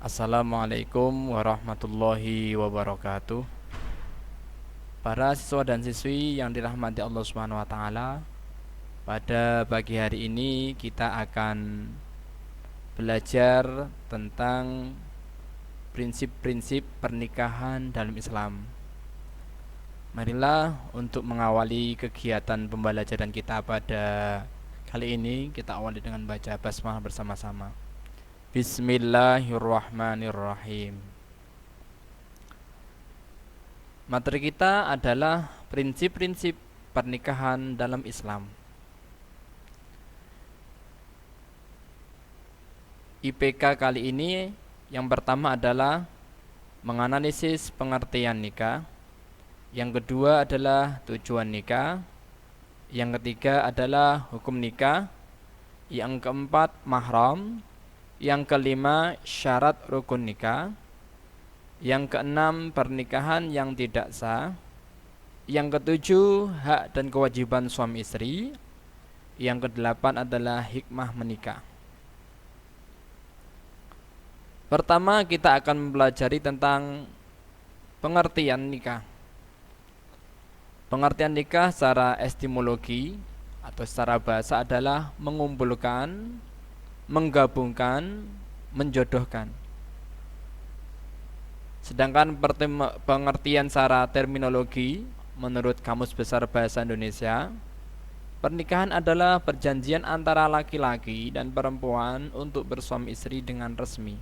Assalamualaikum warahmatullahi wabarakatuh. Para siswa dan siswi yang dirahmati Allah Subhanahu wa taala, pada pagi hari ini kita akan belajar tentang prinsip-prinsip pernikahan dalam Islam. Marilah untuk mengawali kegiatan pembelajaran kita pada kali ini, kita awali dengan baca basmalah bersama-sama. Bismillahirrahmanirrahim. Materi kita adalah prinsip-prinsip pernikahan dalam Islam. IPK kali ini yang pertama adalah menganalisis pengertian nikah. Yang kedua adalah tujuan nikah. Yang ketiga adalah hukum nikah. Yang keempat mahram. Yang kelima syarat rukun nikah. Yang keenam pernikahan yang tidak sah. Yang ketujuh hak dan kewajiban suami istri. Yang kedelapan adalah hikmah menikah. Pertama kita akan mempelajari tentang pengertian nikah. Pengertian nikah secara etimologi atau secara bahasa adalah mengumpulkan, menggabungkan, menjodohkan. Sedangkan pengertian secara terminologi menurut Kamus Besar Bahasa Indonesia, pernikahan adalah perjanjian antara laki-laki dan perempuan untuk bersuami istri dengan resmi.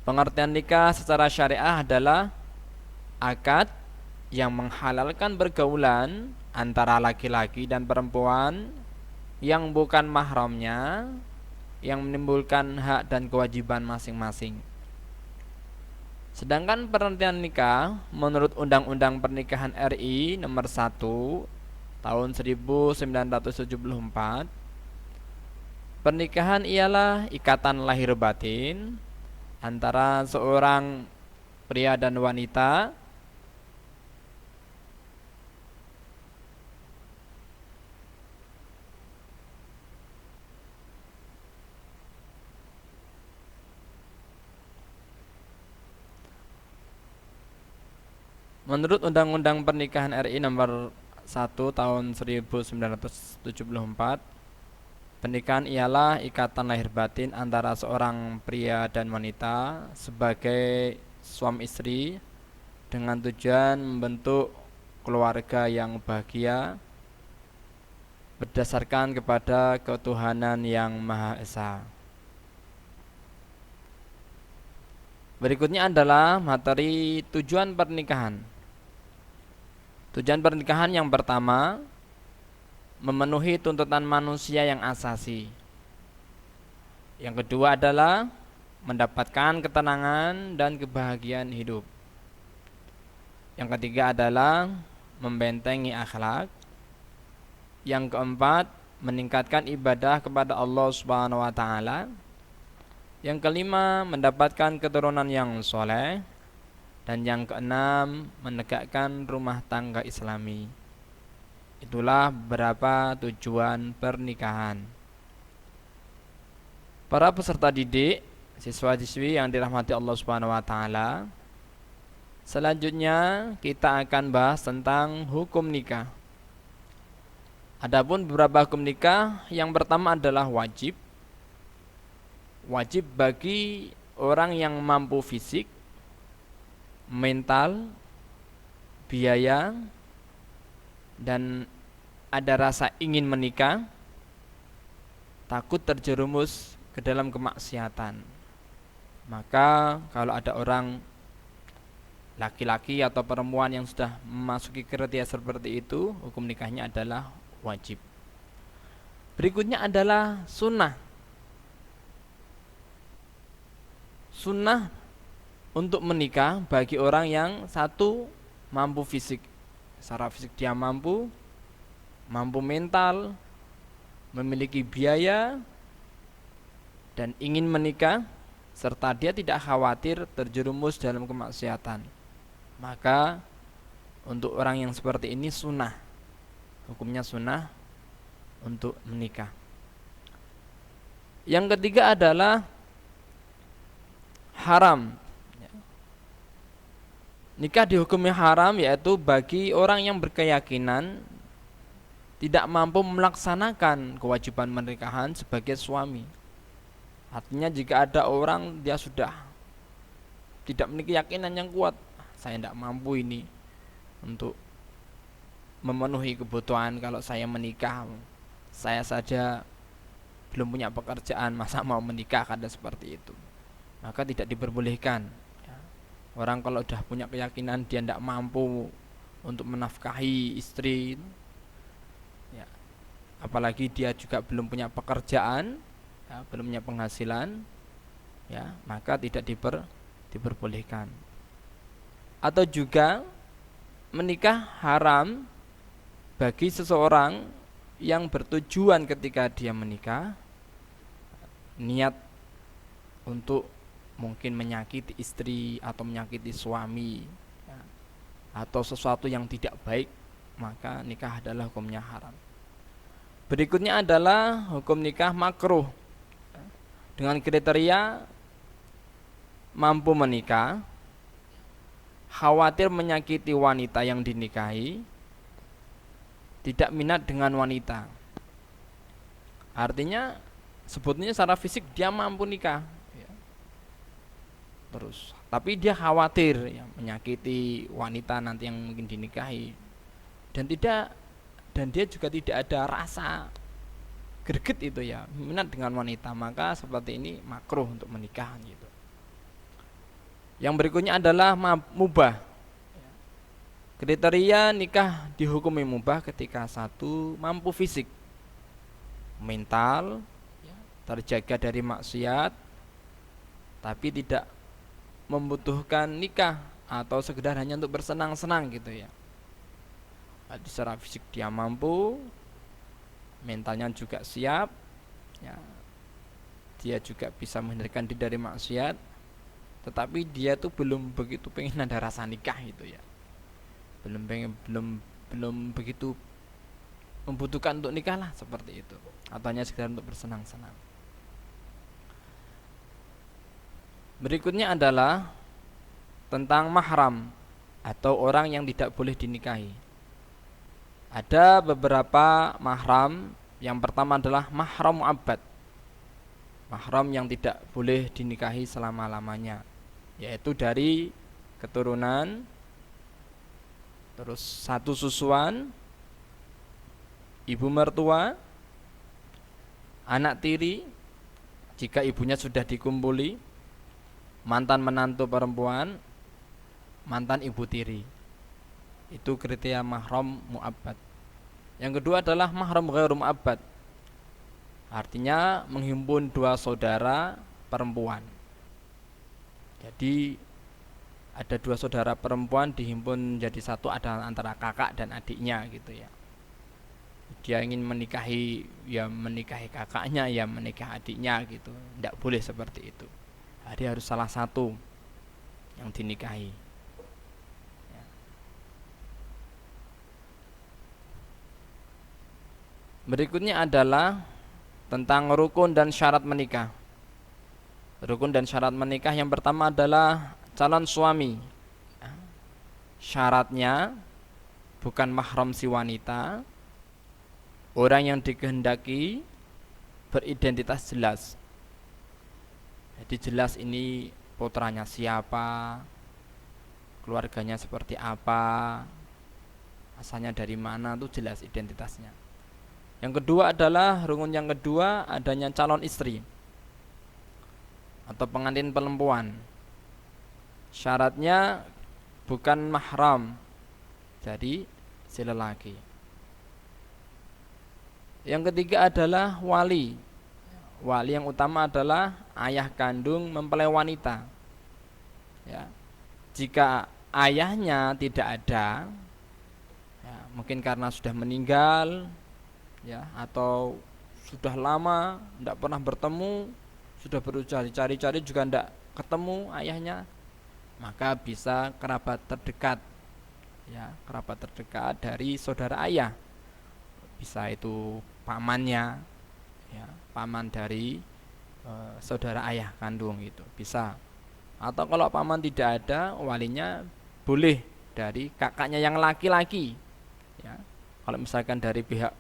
Pengertian nikah secara syariah adalah akad yang menghalalkan pergaulan antara laki-laki dan perempuan yang bukan mahramnya, yang menimbulkan hak dan kewajiban masing-masing. Sedangkan pengertian nikah menurut Undang-Undang Pernikahan RI nomor 1 tahun 1974, pernikahan ialah ikatan lahir batin antara seorang pria dan wanita menurut Undang-Undang Pernikahan RI nomor 1 tahun 1974, pernikahan ialah ikatan lahir batin antara seorang pria dan wanita sebagai suami istri dengan tujuan membentuk keluarga yang bahagia berdasarkan kepada ketuhanan yang Maha Esa. Berikutnya adalah materi tujuan pernikahan. Tujuan pernikahan yang pertama, memenuhi tuntutan manusia yang asasi. Yang kedua adalah mendapatkan ketenangan dan kebahagiaan hidup. Yang ketiga adalah membentengi akhlak. Yang keempat, meningkatkan ibadah kepada Allah Subhanahu wa taala. Yang kelima, mendapatkan keturunan yang soleh. Dan yang keenam, menegakkan rumah tangga Islami. Itulah beberapa tujuan pernikahan. Para peserta didik, siswa-siswi yang dirahmati Allah Subhanahu wa taala, selanjutnya kita akan bahas tentang hukum nikah. Adapun beberapa hukum nikah, yang pertama adalah wajib. Wajib bagi orang yang mampu fisik, mental, biaya, dan ada rasa ingin menikah, takut terjerumus ke dalam kemaksiatan. Maka kalau ada orang laki-laki atau perempuan yang sudah memasuki kriteria seperti itu, hukum nikahnya adalah wajib. Berikutnya adalah sunnah. Sunnah untuk menikah bagi orang yang satu mampu fisik, secara fisik dia mampu mental, memiliki biaya dan ingin menikah, serta dia tidak khawatir terjerumus dalam kemaksiatan. Maka untuk orang yang seperti ini sunnah, hukumnya sunnah untuk menikah. Yang ketiga adalah haram. Nikah dihukumi haram yaitu bagi orang yang berkeyakinan tidak mampu melaksanakan kewajiban pernikahan sebagai suami. Artinya jika ada orang dia sudah tidak memiliki keyakinan yang kuat, saya tidak mampu ini untuk memenuhi kebutuhan kalau saya menikah. Saya saja belum punya pekerjaan, masa mau menikah, kada seperti itu. Maka tidak diperbolehkan. Orang kalau sudah punya keyakinan dia tidak mampu untuk menafkahi istri, ya, apalagi dia juga belum punya pekerjaan, ya, belum punya penghasilan, ya, maka tidak diperbolehkan. Atau juga menikah haram bagi seseorang yang bertujuan ketika dia menikah niat untuk mungkin menyakiti istri atau menyakiti suami, ya, atau sesuatu yang tidak baik, maka nikah adalah hukumnya haram. Berikutnya adalah hukum nikah makruh dengan kriteria mampu menikah, khawatir menyakiti wanita yang dinikahi, tidak minat dengan wanita. Artinya sebetulnya secara fisik dia mampu nikah, terus tapi dia khawatir ya, menyakiti wanita nanti yang mungkin dinikahi, dan dia juga tidak ada rasa greget itu ya, minat dengan wanita, maka seperti ini makruh untuk menikah gitu. Yang berikutnya adalah mubah. Kriteria nikah dihukumi mubah ketika satu, mampu fisik, mental, terjaga dari maksiat, tapi tidak membutuhkan nikah atau sekedar hanya untuk bersenang-senang gitu ya. Secara fisik dia mampu, mentalnya juga siap, ya, dia juga bisa menghindarkan diri dari maksiat, tetapi dia tuh belum begitu pengen ada rasa nikah gitu ya, belum begitu membutuhkan untuk nikah lah, seperti itu, atau hanya sekedar untuk bersenang-senang. Berikutnya adalah tentang mahram atau orang yang tidak boleh dinikahi. Ada beberapa mahram. Yang pertama adalah mahram mu'abbad, mahram yang tidak boleh dinikahi selama-lamanya, yaitu dari keturunan, terus satu susuan, ibu mertua, anak tiri jika ibunya sudah dikumpuli, mantan menantu perempuan, mantan ibu tiri. Itu kriteria mahram mu'abbad. Yang kedua adalah mahram ghairu mu'abbad, artinya menghimpun dua saudara perempuan. Jadi ada dua saudara perempuan dihimpun jadi satu, ada antara kakak dan adiknya gitu ya. Dia ingin menikahi, ya menikahi kakaknya, ya menikah adiknya gitu. Tidak boleh seperti itu. Dia harus salah satu yang dinikahi. Berikutnya adalah tentang rukun dan syarat menikah. Rukun dan syarat menikah yang pertama adalah calon suami. Syaratnya bukan mahram si wanita, orang yang dikehendaki beridentitas jelas. Jadi jelas ini putranya siapa, keluarganya seperti apa, asalnya dari mana, itu jelas identitasnya. Yang kedua adalah rukun yang kedua adanya calon istri atau pengantin perempuan. Syaratnya bukan mahram, jadi si lelaki. Yang ketiga adalah wali. Wali yang utama adalah ayah kandung mempelai wanita. Ya. Jika ayahnya tidak ada, ya, mungkin karena sudah meninggal, ya, atau sudah lama tidak pernah bertemu, sudah cari-cari juga tidak ketemu ayahnya, maka bisa kerabat terdekat, ya, kerabat terdekat dari saudara ayah. Bisa itu pamannya, ya, paman dari saudara ayah kandung itu bisa. Atau kalau paman tidak ada, walinya boleh dari kakaknya yang laki-laki. Ya. Kalau misalkan dari pihak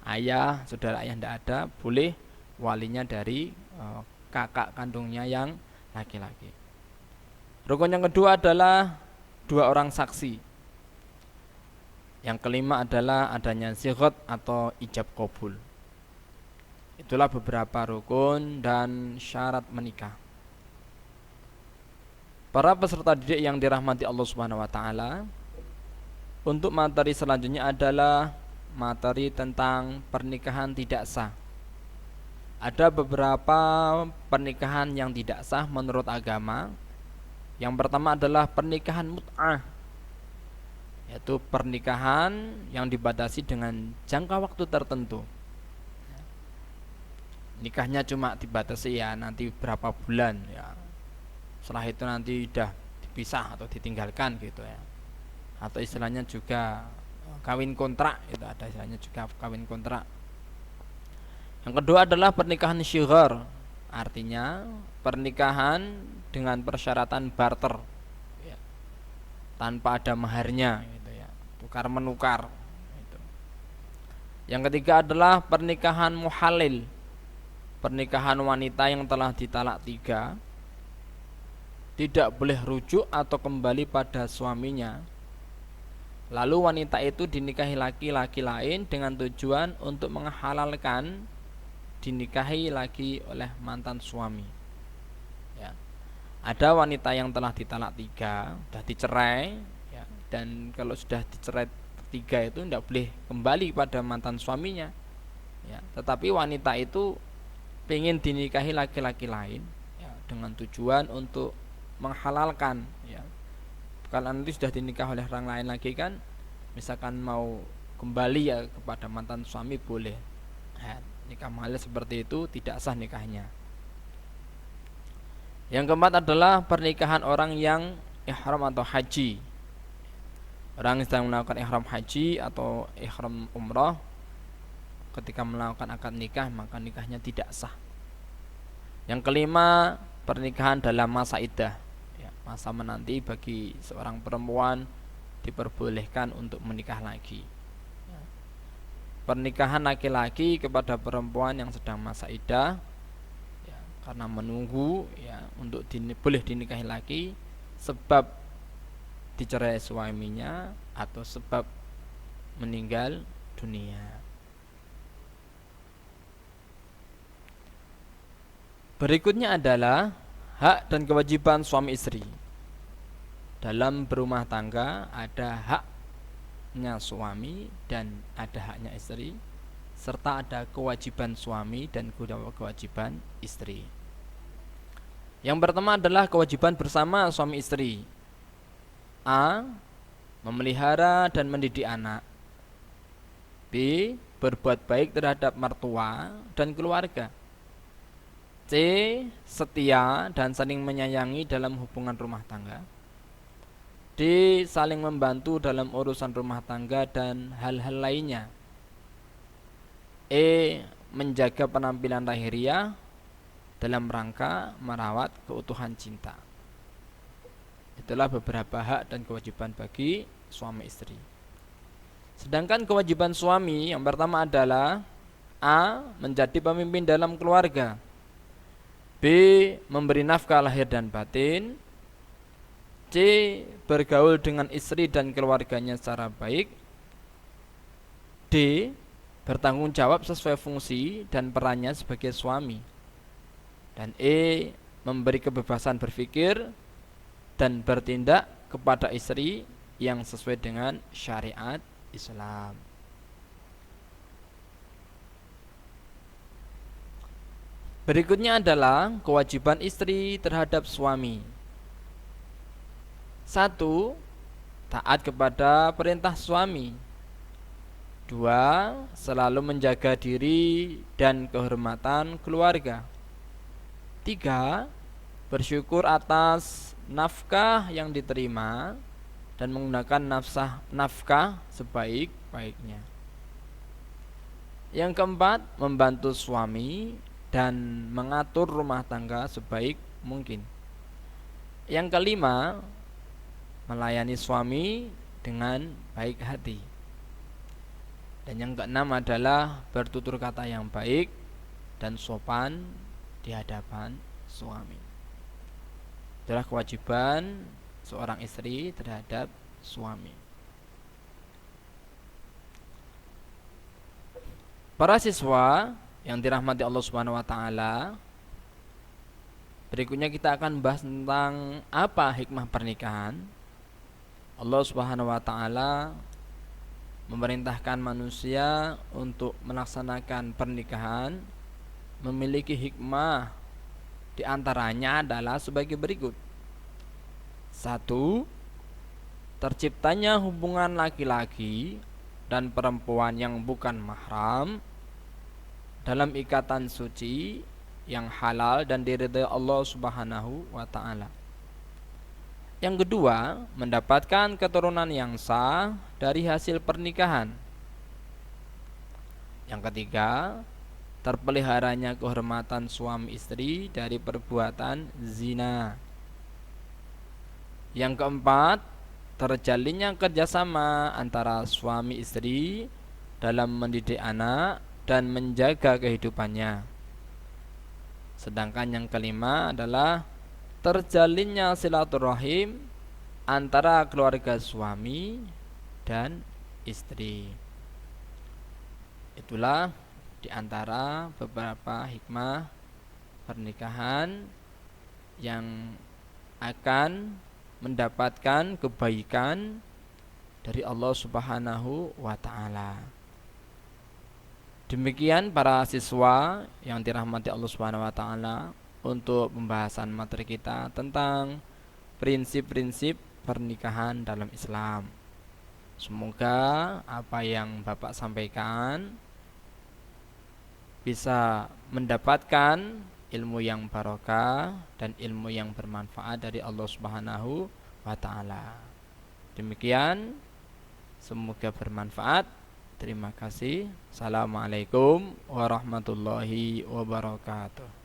ayah, saudara ayah tidak ada, boleh walinya dari kakak kandungnya yang laki-laki. Rukun yang kedua adalah 2 orang saksi. Yang kelima adalah adanya sighat atau ijab qabul. Itulah beberapa rukun dan syarat menikah. Para peserta didik yang dirahmati Allah Subhanahu wa taala, untuk materi selanjutnya adalah materi tentang pernikahan tidak sah. Ada beberapa pernikahan yang tidak sah menurut agama. Yang pertama adalah pernikahan mut'ah, yaitu pernikahan yang dibatasi dengan jangka waktu tertentu. Nikahnya cuma dibatasi ya nanti berapa bulan ya. Setelah itu nanti udah dipisah atau ditinggalkan gitu ya. Atau istilahnya juga kawin kontrak, itu ada istilahnya juga kawin kontrak. Yang kedua adalah pernikahan syighar, artinya pernikahan dengan persyaratan barter ya, tanpa ada maharnya gitu ya, tukar menukar gitu. Yang ketiga adalah pernikahan muhalil, pernikahan wanita yang telah ditalak 3, tidak boleh rujuk atau kembali pada suaminya. Lalu wanita itu dinikahi laki-laki lain dengan tujuan untuk menghalalkan dinikahi lagi oleh mantan suami. Ya. Ada wanita yang telah ditalak 3, sudah dicerai, ya, dan kalau sudah dicerai 3 itu tidak boleh kembali pada mantan suaminya. Ya. Tetapi wanita itu ingin dinikahi laki-laki lain, ya, dengan tujuan untuk menghalalkan, ya. Kalau nanti sudah dinikah oleh orang lain lagi kan, misalkan mau kembali ya kepada mantan suami boleh. Ya, nikah muhalil seperti itu tidak sah nikahnya. Yang keempat adalah pernikahan orang yang ihram atau haji. Orang yang sedang melakukan ihram haji atau ihram umrah, ketika melakukan akad nikah maka nikahnya tidak sah. Yang kelima, pernikahan dalam masa iddah, ya, masa menanti bagi seorang perempuan diperbolehkan untuk menikah lagi. Ya. Pernikahan laki-laki kepada perempuan yang sedang masa iddah, ya, karena menunggu ya untuk boleh dinikahi lagi sebab dicerai suaminya atau sebab meninggal dunia. Berikutnya adalah hak dan kewajiban suami istri. Dalam berumah tangga ada haknya suami dan ada haknya istri, serta ada kewajiban suami dan kewajiban istri. Yang pertama adalah kewajiban bersama suami istri. A. Memelihara dan mendidik anak. B. Berbuat baik terhadap mertua dan keluarga. C. Setia dan saling menyayangi dalam hubungan rumah tangga. D. Saling membantu dalam urusan rumah tangga dan hal-hal lainnya. E. Menjaga penampilan lahiriah dalam rangka merawat keutuhan cinta. Itulah beberapa hak dan kewajiban bagi suami istri. Sedangkan kewajiban suami yang pertama adalah A. Menjadi pemimpin dalam keluarga. B. Memberi nafkah lahir dan batin. C. Bergaul dengan istri dan keluarganya secara baik. D. Bertanggung jawab sesuai fungsi dan perannya sebagai suami. Dan E. Memberi kebebasan berpikir dan bertindak kepada istri yang sesuai dengan syariat Islam. Berikutnya adalah kewajiban istri terhadap suami. 1. Taat kepada perintah suami. 2. Selalu menjaga diri dan kehormatan keluarga. 3. Bersyukur atas nafkah yang diterima dan menggunakan nafkah sebaik-baiknya. Yang keempat, membantu suami dan mengatur rumah tangga sebaik mungkin. Yang kelima, melayani suami dengan baik hati. Dan yang keenam adalah bertutur kata yang baik dan sopan di hadapan suami. Adalah kewajiban seorang istri terhadap suami. Para siswa yang dirahmati Allah Subhanahu wa taala, berikutnya kita akan bahas tentang apa hikmah pernikahan. Allah Subhanahu wa taala memerintahkan manusia untuk melaksanakan pernikahan memiliki hikmah, di antaranya adalah sebagai berikut. 1. Terciptanya hubungan laki-laki dan perempuan yang bukan mahram dalam ikatan suci yang halal dan diridhai Allah Subhanahu wa taala. Yang kedua, mendapatkan keturunan yang sah dari hasil pernikahan. Yang ketiga, terpeliharanya kehormatan suami istri dari perbuatan zina. Yang keempat, terjalinnya kerjasama antara suami istri dalam mendidik anak dan menjaga kehidupannya. Sedangkan yang kelima adalah terjalinnya silaturahim antara keluarga suami dan istri. Itulah di antara beberapa hikmah pernikahan yang akan mendapatkan kebaikan dari Allah Subhanahu wa taala. Demikian para siswa yang dirahmati Allah Subhanahu wa taala, untuk pembahasan materi kita tentang prinsip-prinsip pernikahan dalam Islam. Semoga apa yang Bapak sampaikan bisa mendapatkan ilmu yang barokah dan ilmu yang bermanfaat dari Allah Subhanahu wa taala. Demikian, semoga bermanfaat. Terima kasih. Assalamualaikum warahmatullahi wabarakatuh.